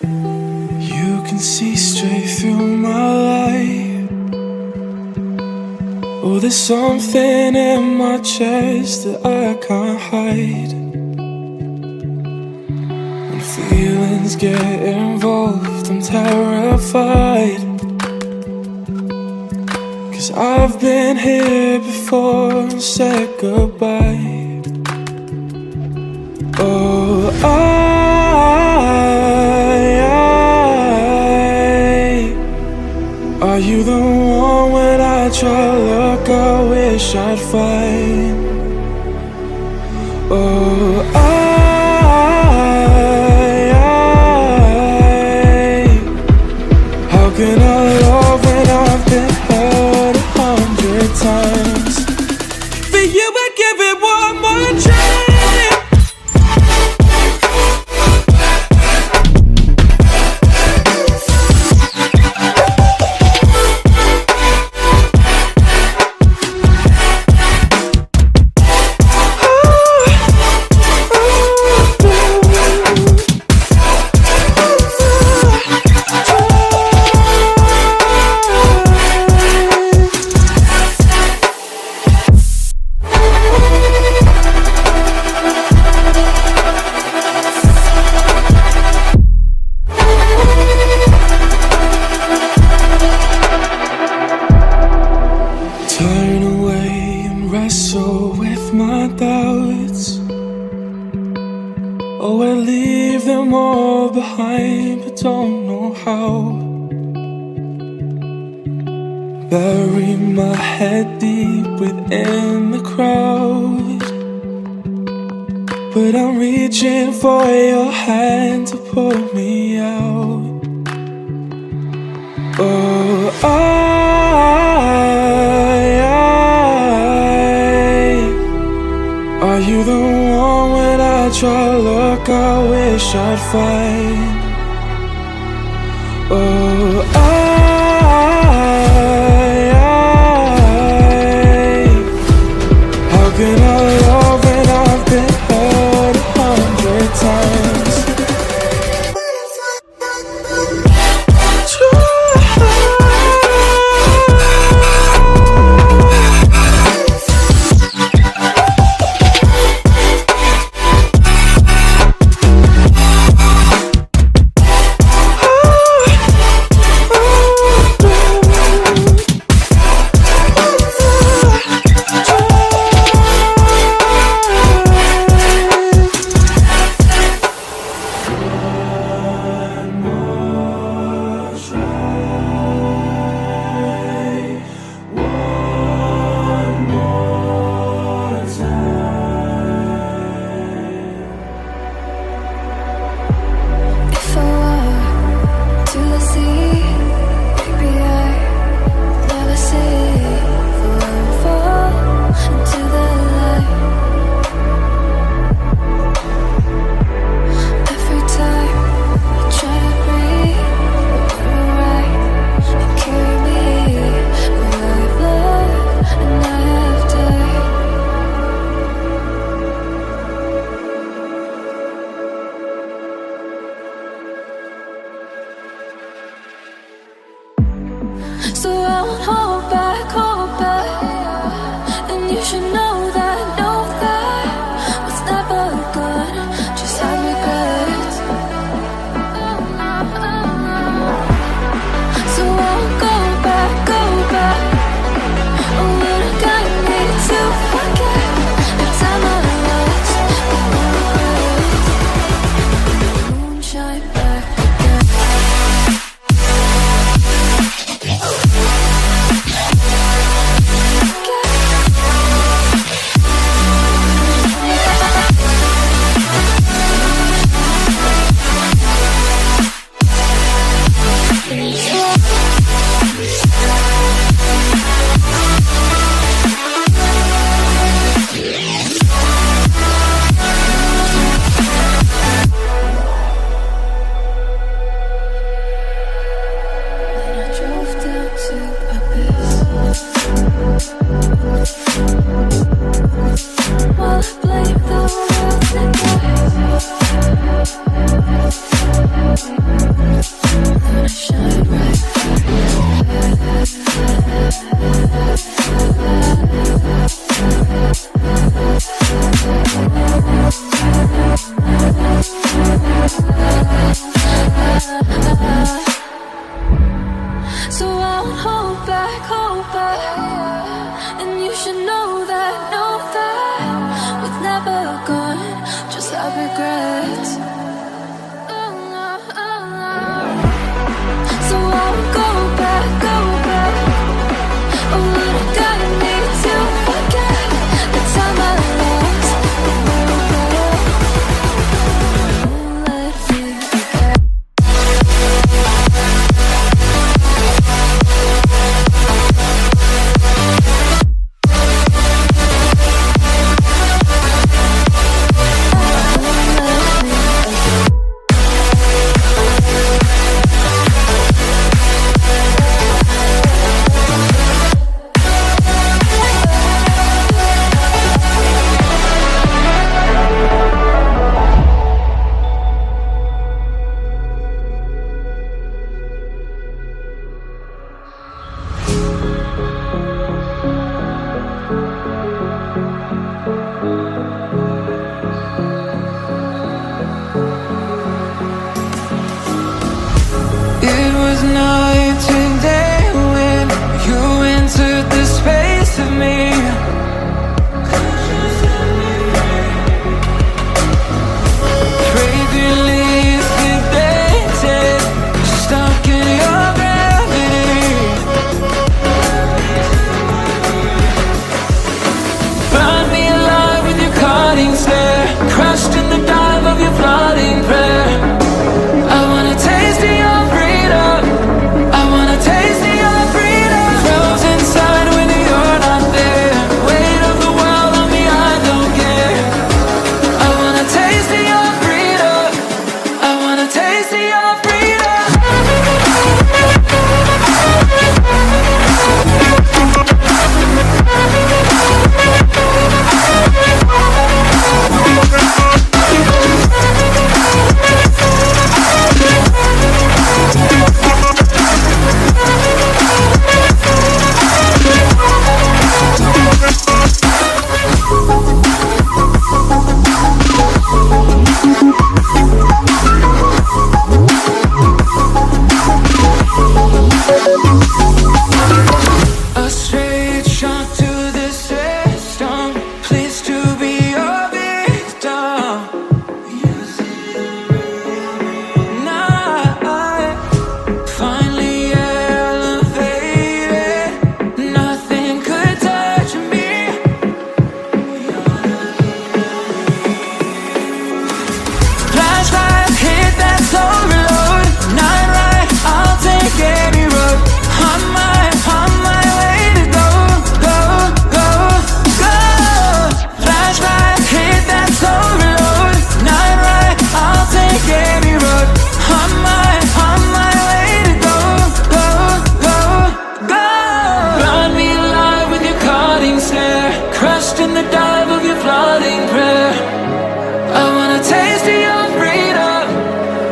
You can see straight through my life. Oh, there's something in my chest that I can't hide. When feelings get involved, I'm terrified. 'Cause I've been here before and said goodbye. Oh, are you the one when I try to look, I wish I'd find? Oh, how can I love when I've been hurt 100 times? For you I give it one more try. Turn away and wrestle with my doubts. Oh, I leave them all behind, but don't know how. Bury my head deep within the crowd, but I'm reaching for your hand to pull me out. Oh, are you the one when I try to look, I wish I'd find? Oh, how can I love when I've been hurt 100 times? get me right. I'm